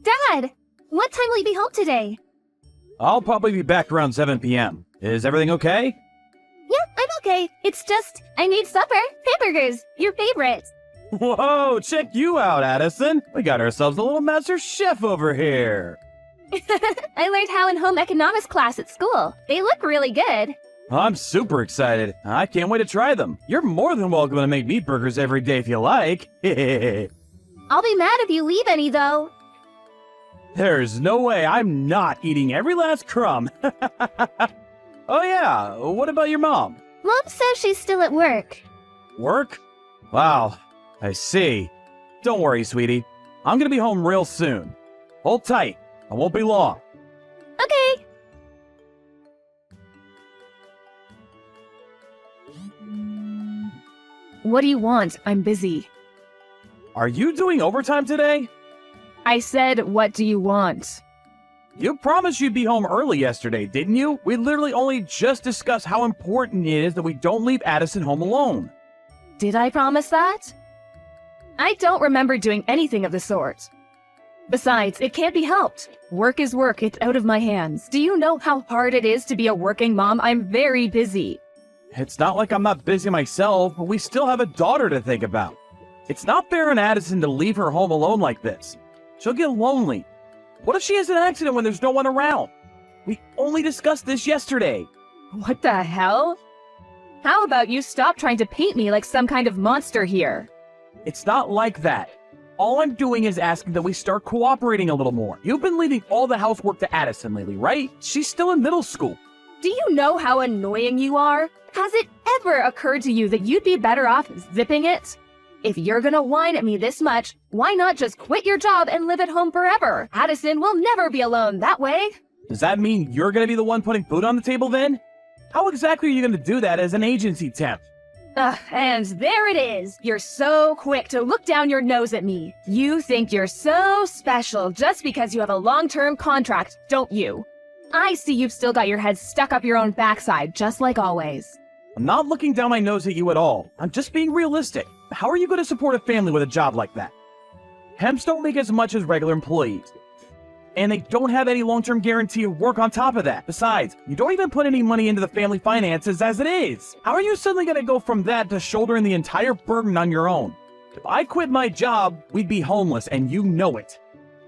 Dad, what time will you be home today? I'll probably be back around 7 p.m. Is everything okay? Yeah, I'm okay. It's just, I need supper. Hamburgers, your favorite. Whoa, check you out, Addison. We got ourselves a little master chef over here. I learned how in home economics class at school. They look really good. I'm super excited. I can't wait to try them. You're more than welcome to make meat burgers every day if you like. I'll be mad if you leave any, though. There's no way I'm not eating every last crumb. Oh yeah, what about your mom? Mom says she's still at work. Work? Wow, I see. Don't worry, sweetie. I'm gonna be home real soon. Hold tight. I won't be long. Okay. What do you want? I'm busy. Are you doing overtime today? I said, what do you want? You promised you'd be home early yesterday, didn't you? We literally only just discussed how important it is that we don't leave Addison home alone. Did I promise that? I don't remember doing anything of the sort. Besides, it can't be helped. Work is work, it's out of my hands. Do you know how hard it is to be a working mom? I'm very busy. It's not like I'm not busy myself, but we still have a daughter to think about. It's not fair on Addison to leave her home alone like this. She'll get lonely. What if she has an accident when there's no one around? We only discussed this yesterday. What the hell? How about you stop trying to paint me like some kind of monster here? It's not like that. All I'm doing is asking that we start cooperating a little more. You've been leaving all the housework to Addison lately, right? She's still in middle school. Do you know how annoying you are? Has it ever occurred to you that you'd be better off zipping it? If you're gonna whine at me this much, why not just quit your job and live at home forever? Addison will never be alone that way. Does that mean you're gonna be the one putting food on the table then? How exactly are you gonna do that as an agency temp? And there it is. You're so quick to look down your nose at me. You think you're so special just because you have a long-term contract, don't you? I see you've still got your head stuck up your own backside, just like always. I'm not looking down my nose at you at all. I'm just being realistic. How are you going to support a family with a job like that? Temps don't make as much as regular employees. And they don't have any long-term guarantee of work on top of that. Besides, you don't even put any money into the family finances as it is. How are you suddenly going to go from that to shouldering the entire burden on your own? If I quit my job, we'd be homeless, and you know it.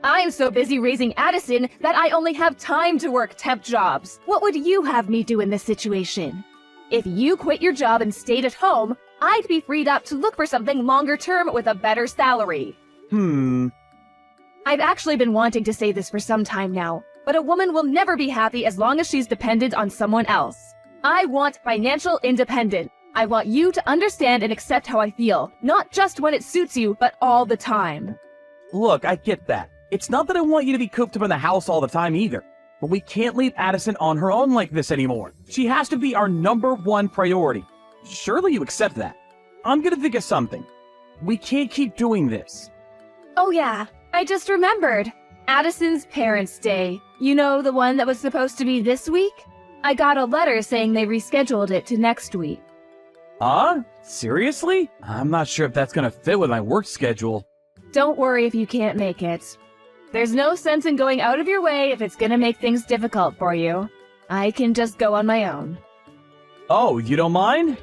I'm so busy raising Addison that I only have time to work temp jobs. What would you have me do in this situation? If you quit your job and stayed at home, I'd be freed up to look for something longer term with a better salary. I've actually been wanting to say this for some time now, but a woman will never be happy as long as she's dependent on someone else. I want financial independence. I want you to understand and accept how I feel, not just when it suits you, but all the time. Look, I get that. It's not that I want you to be cooped up in the house all the time either. But we can't leave Addison on her own like this anymore. She has to be our #1 priority. Surely you accept that. I'm gonna think of something. We can't keep doing this. Oh yeah, I just remembered. Addison's Parents' Day. You know, the one that was supposed to be this week? I got a letter saying they rescheduled it to next week. Seriously? I'm not sure if that's gonna fit with my work schedule. Don't worry if you can't make it. There's no sense in going out of your way if it's gonna make things difficult for you. I can just go on my own. Oh, you don't mind?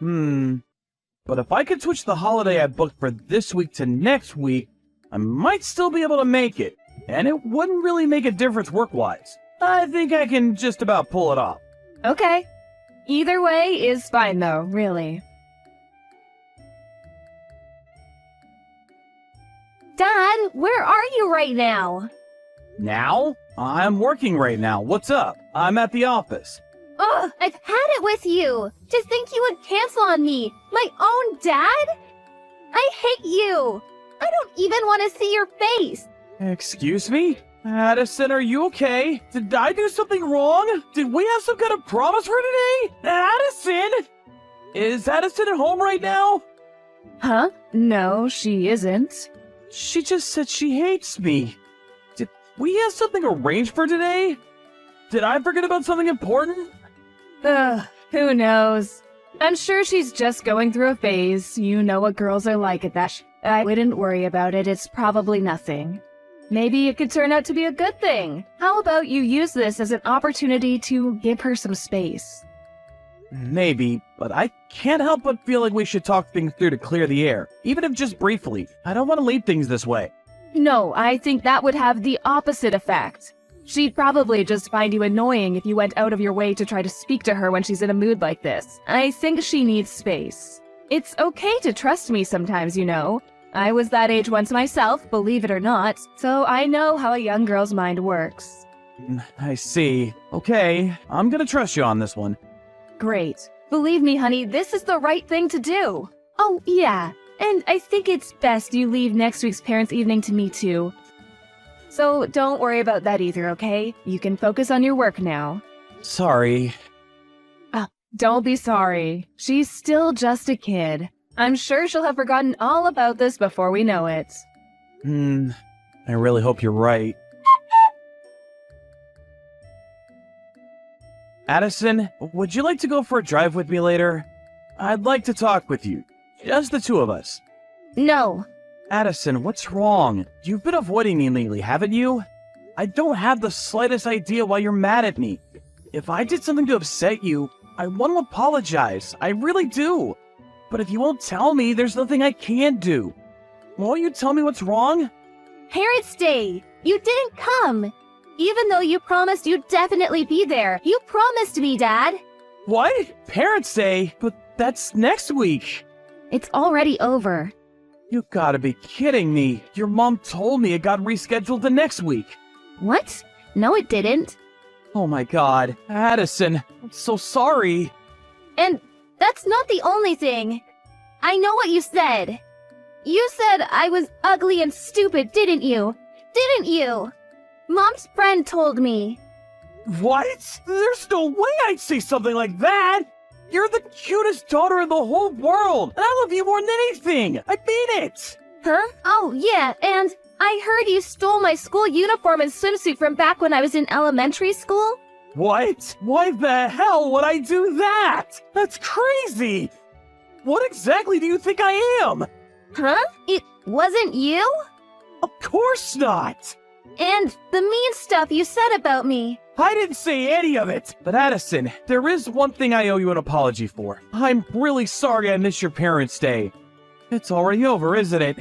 But if I could switch the holiday I booked for this week to next week, I might still be able to make it. And it wouldn't really make a difference work-wise. I think I can just about pull it off. Okay. Either way is fine though, really. Dad, where are you right now? Now? I'm working right now. What's up? I'm at the office. Ugh, I've had it with you. To think you would cancel on me. My own dad? I hate you. I don't even want to see your face. Excuse me? Addison, are you okay? Did I do something wrong? Did we have some kind of promise for today? Addison? Is Addison at home right now? Huh? No, she isn't. She just said she hates me. Did we have something arranged for today? Did I forget about something important? Who knows? I'm sure she's just going through a phase. You know what girls are like at that. I wouldn't worry about it. It's probably nothing. Maybe it could turn out to be a good thing. How about you use this as an opportunity to give her some space? Maybe, but I can't help but feel like we should talk things through to clear the air, even if just briefly. I don't want to leave things this way. No, I think that would have the opposite effect. She'd probably just find you annoying if you went out of your way to try to speak to her when she's in a mood like this. I think she needs space. It's okay to trust me sometimes, you know. I was that age once myself, believe it or not, so I know how a young girl's mind works. I see. Okay, I'm gonna trust you on this one. Great. Believe me, honey, this is the right thing to do. Oh, yeah. And I think it's best you leave next week's parents' evening to me, too. So don't worry about that either, okay? You can focus on your work now. Sorry. Don't be sorry. She's still just a kid. I'm sure she'll have forgotten all about this before we know it. I really hope you're right. Addison, would you like to go for a drive with me later? I'd like to talk with you. Just the two of us. No. Addison, what's wrong? You've been avoiding me lately, haven't you? I don't have the slightest idea why you're mad at me. If I did something to upset you, I want to apologize. I really do. But if you won't tell me, there's nothing I can do. Won't you tell me what's wrong? Parents' Day! You didn't come! Even though you promised you'd definitely be there. You promised me, Dad! What? Parents' Day? But that's next week. It's already over. You gotta be kidding me. Your mom told me it got rescheduled to next week. What? No, it didn't. Oh my god. Addison, I'm so sorry. And that's not the only thing. I know what you said. You said I was ugly and stupid, didn't you? Didn't you? Mom's friend told me. What? There's no way I'd say something like that! You're the cutest daughter in the whole world! And I love you more than anything! I mean it! Huh? Oh, yeah, and I heard you stole my school uniform and swimsuit from back when I was in elementary school. What? Why the hell would I do that? That's crazy! What exactly do you think I am? Huh? It wasn't you? Of course not! And the mean stuff you said about me. I didn't say any of it! But Addison, there is one thing I owe you an apology for. I'm really sorry I missed your Parents' Day. It's already over, isn't it?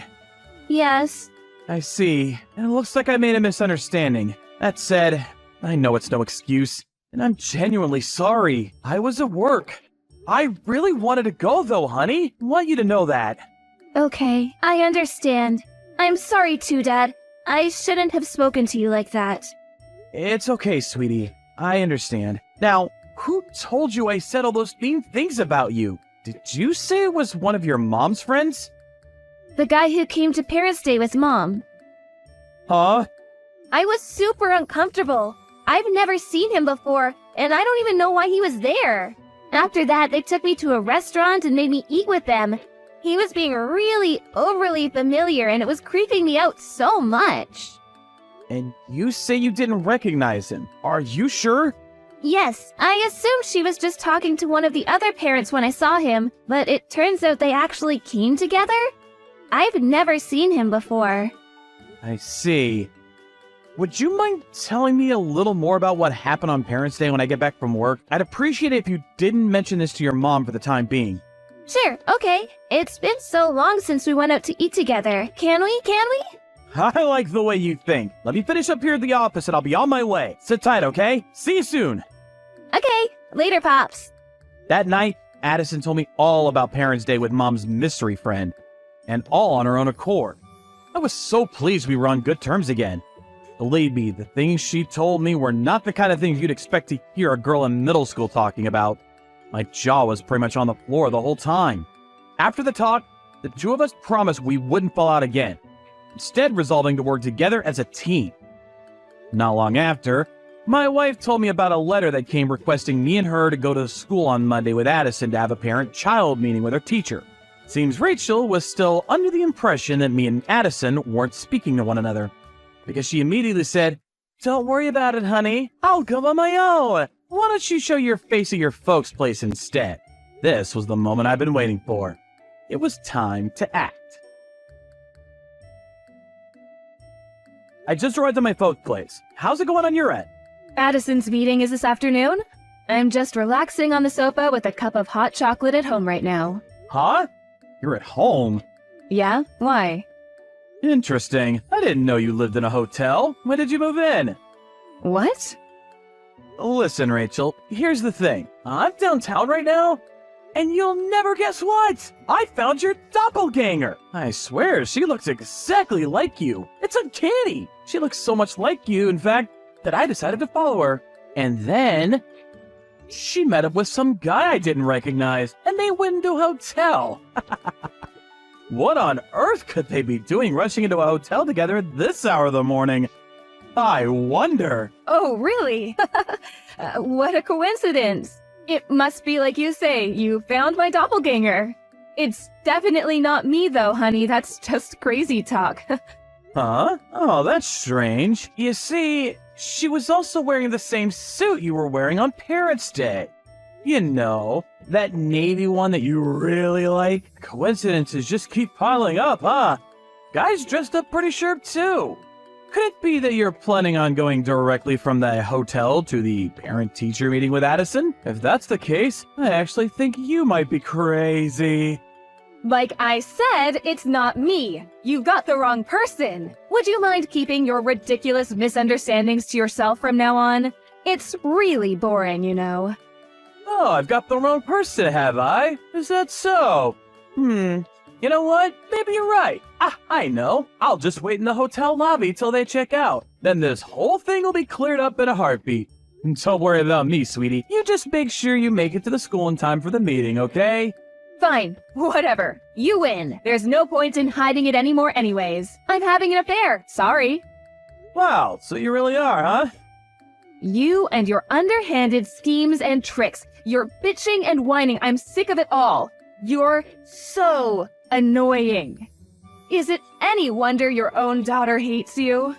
Yes. I see. And it looks like I made a misunderstanding. That said, I know it's no excuse, and I'm genuinely sorry. I was at work. I really wanted to go though, honey. I want you to know that. Okay, I understand. I'm sorry too, Dad. I shouldn't have spoken to you like that. It's okay, sweetie. I understand. Now, who told you I said all those mean things about you? Did you say it was one of your mom's friends? The guy who came to Parents' Day with Mom. Huh? I was super uncomfortable. I've never seen him before, and I don't even know why he was there. After that, they took me to a restaurant and made me eat with them. He was being really overly familiar, and it was creeping me out so much. And you say you didn't recognize him. Are you sure? Yes, I assumed she was just talking to one of the other parents when I saw him, but it turns out they actually came together? I've never seen him before. I see. Would you mind telling me a little more about what happened on Parents' Day when I get back from work? I'd appreciate it if you didn't mention this to your mom for the time being. Sure, okay. It's been so long since we went out to eat together. Can we? I like the way you think. Let me finish up here at the office and I'll be on my way. Sit tight, okay? See you soon. Okay, later, Pops. That night, Addison told me all about Parents' Day with Mom's mystery friend. And all on her own accord. I was so pleased we were on good terms again. Believe me, the things she told me were not the kind of things you'd expect to hear a girl in middle school talking about. My jaw was pretty much on the floor the whole time. After the talk, the two of us promised we wouldn't fall out again, instead resolving to work together as a team. Not long after, my wife told me about a letter that came requesting me and her to go to school on Monday with Addison to have a parent-child meeting with her teacher. Seems Rachel was still under the impression that me and Addison weren't speaking to one another, because she immediately said, "Don't worry about it, honey. I'll come on my own. Why don't you show your face at your folks' place instead?" This was the moment I've been waiting for. It was time to act. I just arrived at my folks' place. How's it going on your end? Addison's meeting is this afternoon. I'm just relaxing on the sofa with a cup of hot chocolate at home right now. Huh? You're at home? Yeah? Why? Interesting. I didn't know you lived in a hotel. When did you move in? What? Listen, Rachel, here's the thing. I'm downtown right now, and you'll never guess what! I found your doppelganger! I swear, she looks exactly like you. It's uncanny! She looks so much like you, in fact, that I decided to follow her. And then she met up with some guy I didn't recognize, and they went into a hotel. What on earth could they be doing rushing into a hotel together at this hour of the morning? I wonder. Oh, really? What a coincidence. It must be like you say, you found my doppelganger. It's definitely not me though, honey. That's just crazy talk. Huh? Oh, that's strange. You see, she was also wearing the same suit you were wearing on Parents' Day. You know, that navy one that you really like. Coincidences just keep piling up, huh? Guys dressed up pretty sharp too. Could it be that you're planning on going directly from the hotel to the parent-teacher meeting with Addison? If that's the case, I actually think you might be crazy. Like I said, it's not me. You've got the wrong person. Would you mind keeping your ridiculous misunderstandings to yourself from now on? It's really boring, you know. Oh, I've got the wrong person, have I? Is that so? You know what? Maybe you're right. I know. I'll just wait in the hotel lobby till they check out. Then this whole thing will be cleared up in a heartbeat. Don't worry about me, sweetie. You just make sure you make it to the school in time for the meeting, okay? Fine, whatever. You win. There's no point in hiding it anymore anyways. I'm having an affair. Sorry. Wow, so you really are, huh? You and your underhanded schemes and tricks. Your bitching and whining. I'm sick of it all. You're so annoying. Is it any wonder your own daughter hates you?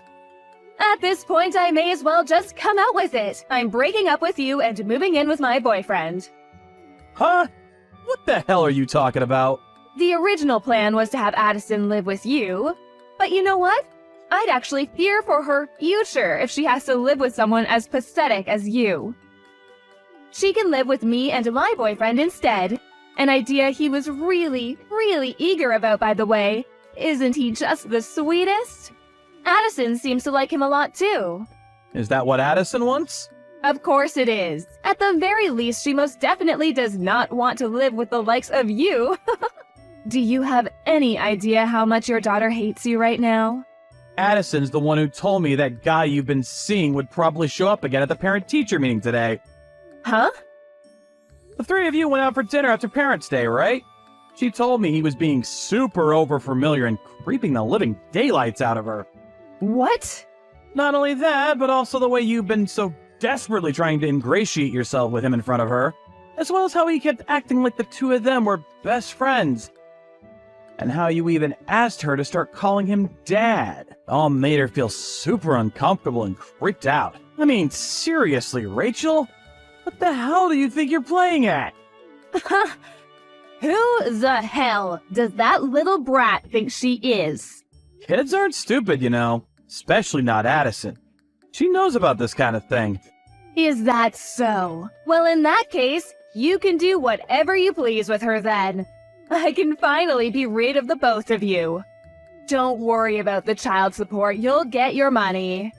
At this point, I may as well just come out with it. I'm breaking up with you and moving in with my boyfriend. Huh? What the hell are you talking about? The original plan was to have Addison live with you. But you know what? I'd actually fear for her future if she has to live with someone as pathetic as you. She can live with me and my boyfriend instead. An idea he was really, really eager about, by the way. Isn't he just the sweetest? Addison seems to like him a lot too. Is that what Addison wants? Of course it is. At the very least, she most definitely does not want to live with the likes of you. Do you have any idea how much your daughter hates you right now? Addison's the one who told me that guy you've been seeing would probably show up again at the parent-teacher meeting today. Huh? The three of you went out for dinner after Parents' Day, right? She told me he was being super over-familiar and creeping the living daylights out of her. What? Not only that, but also the way you've been so desperately trying to ingratiate yourself with him in front of her, as well as how he kept acting like the two of them were best friends. And how you even asked her to start calling him Dad. All made her feel super uncomfortable and creeped out. I mean, seriously, Rachel? What the hell do you think you're playing at? Who the hell does that little brat think she is? Kids aren't stupid, you know. Especially not Addison. She knows about this kind of thing. Is that so? Well, in that case, you can do whatever you please with her then. I can finally be rid of the both of you. Don't worry about the child support, you'll get your money.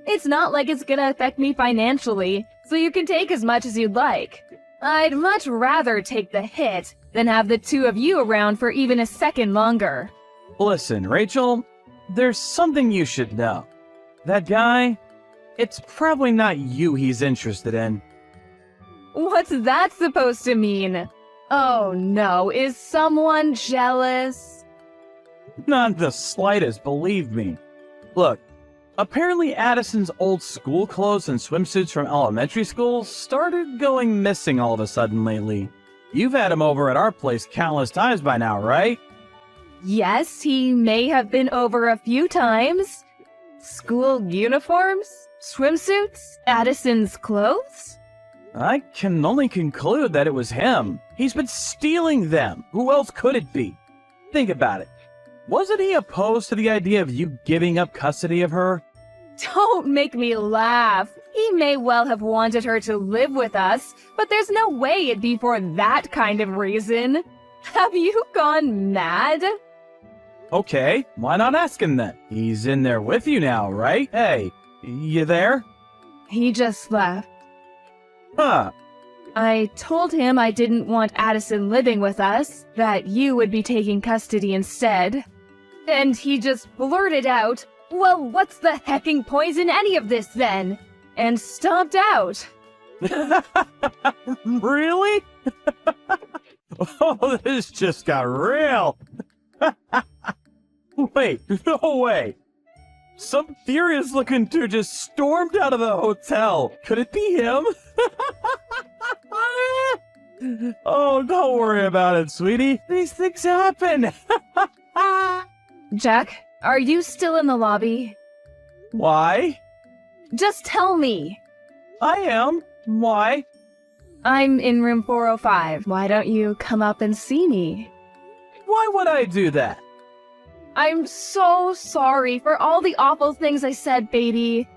It's not like it's gonna affect me financially, so you can take as much as you'd like. I'd much rather take the hit than have the two of you around for even a second longer. Listen, Rachel, there's something you should know. That guy, it's probably not you he's interested in. What's that supposed to mean? Oh no, is someone jealous? Not the slightest, believe me. Look, apparently Addison's old school clothes and swimsuits from elementary school started going missing all of a sudden lately. You've had him over at our place countless times by now, right? Yes, he may have been over a few times. School uniforms? Swimsuits? Addison's clothes? I can only conclude that it was him. He's been stealing them. Who else could it be? Think about it. Wasn't he opposed to the idea of you giving up custody of her? Don't make me laugh. He may well have wanted her to live with us, but there's no way it'd be for that kind of reason. Have you gone mad? Okay, why not ask him then? He's in there with you now, right? Hey, you there? He just left. Huh. I told him I didn't want Addison living with us, that you would be taking custody instead. And he just blurted out, "Well, what's the hecking poison in any of this then?" And stomped out. Really? Oh, this just got real. Wait, no way. Some furious-looking dude just stormed out of the hotel. Could it be him? Oh, don't worry about it, sweetie. These things happen. Jack, are you still in the lobby? Why? Just tell me. I am. Why? I'm in room 405. Why don't you come up and see me? Why would I do that? I'm so sorry for all the awful things I said, baby.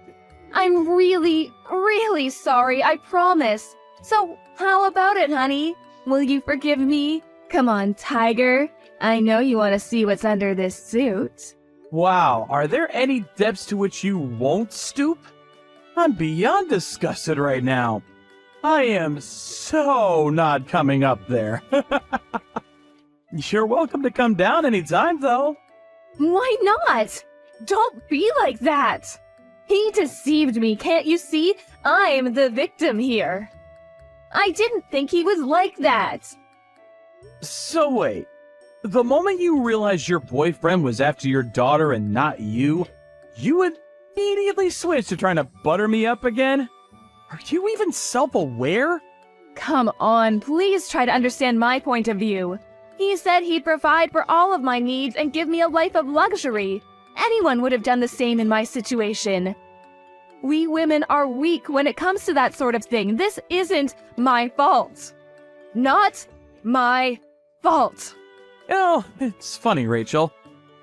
I'm really, really sorry, I promise. So, how about it, honey? Will you forgive me? Come on, Tiger. I know you want to see what's under this suit. Wow, are there any depths to which you won't stoop? I'm beyond disgusted right now. I am so not coming up there. You're welcome to come down anytime, though. Why not? Don't be like that. He deceived me, can't you see? I'm the victim here. I didn't think he was like that. So wait, the moment you realized your boyfriend was after your daughter and not you, you immediately switched to trying to butter me up again? Are you even self-aware? Come on, please try to understand my point of view. He said he'd provide for all of my needs and give me a life of luxury. Anyone would have done the same in my situation. We women are weak when it comes to that sort of thing. This isn't my fault. Not my fault. Oh, it's funny, Rachel.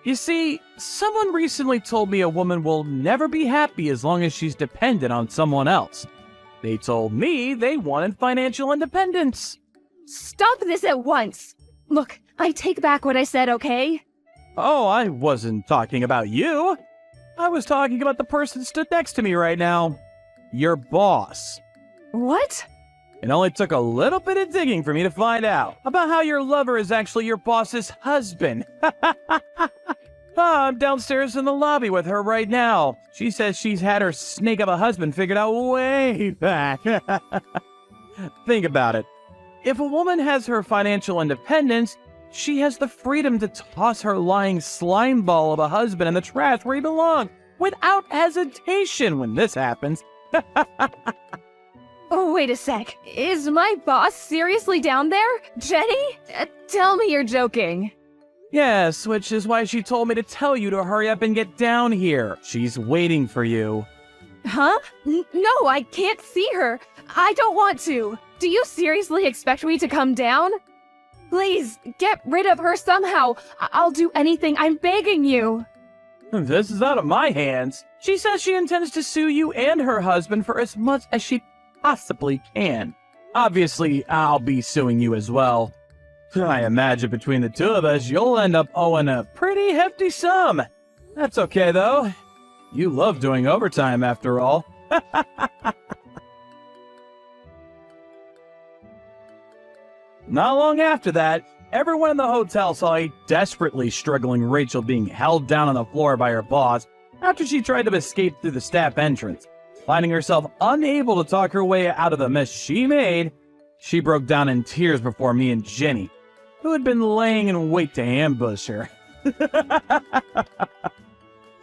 You see, someone recently told me a woman will never be happy as long as she's dependent on someone else. They told me they wanted financial independence. Stop this at once. Look, I take back what I said, okay? Oh, I wasn't talking about you. I was talking about the person stood next to me right now. Your boss. What? It only took a little bit of digging for me to find out about how your lover is actually your boss's husband. I'm downstairs in the lobby with her right now. She says she's had her snake of a husband figured out way back. Think about it. If a woman has her financial independence, she has the freedom to toss her lying slime ball of a husband in the trash where he belongs, without hesitation when this happens. Oh, wait a sec. Is my boss seriously down there? Jenny? Tell me you're joking. Yes, which is why she told me to tell you to hurry up and get down here. She's waiting for you. Huh? No, I can't see her. I don't want to. Do you seriously expect me to come down? Please, get rid of her somehow. I'll do anything. I'm begging you. This is out of my hands. She says she intends to sue you and her husband for as much as she possibly can. Obviously, I'll be suing you as well. I imagine between the two of us, you'll end up owing a pretty hefty sum. That's okay, though. You love doing overtime, after all. Not long after that, everyone in the hotel saw a desperately struggling Rachel being held down on the floor by her boss after she tried to escape through the staff entrance. Finding herself unable to talk her way out of the mess she made, she broke down in tears before me and Jenny, who had been laying in wait to ambush her.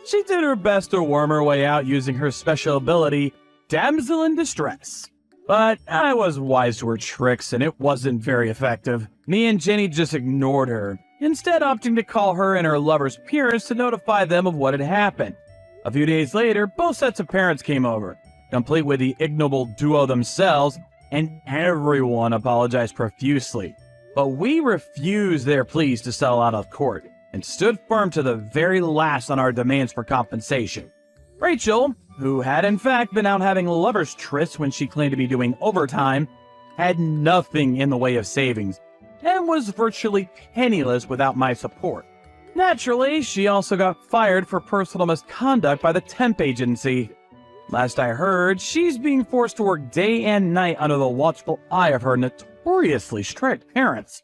She did her best to worm her way out using her special ability, Damsel in Distress. But I was wise to her tricks and it wasn't very effective. Me and Jenny just ignored her, instead opting to call her and her lover's parents to notify them of what had happened. A few days later, both sets of parents came over, complete with the ignoble duo themselves, and everyone apologized profusely. But we refused their pleas to settle out of court. and stood firm to the very last on our demands for compensation. Rachel, who had in fact been out having lovers' trysts when she claimed to be doing overtime, had nothing in the way of savings and was virtually penniless without my support. Naturally, she also got fired for personal misconduct by the temp agency. Last I heard, she's being forced to work day and night under the watchful eye of her notoriously strict parents.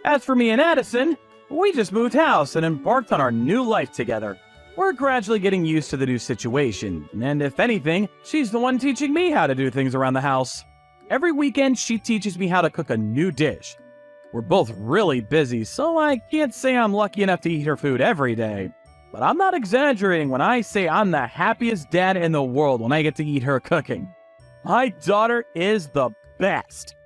As for me and Addison, we just moved house and embarked on our new life together. We're gradually getting used to the new situation, and if anything, she's the one teaching me how to do things around the house. Every weekend, she teaches me how to cook a new dish. We're both really busy, so I can't say I'm lucky enough to eat her food every day. But I'm not exaggerating when I say I'm the happiest dad in the world when I get to eat her cooking. My daughter is the best.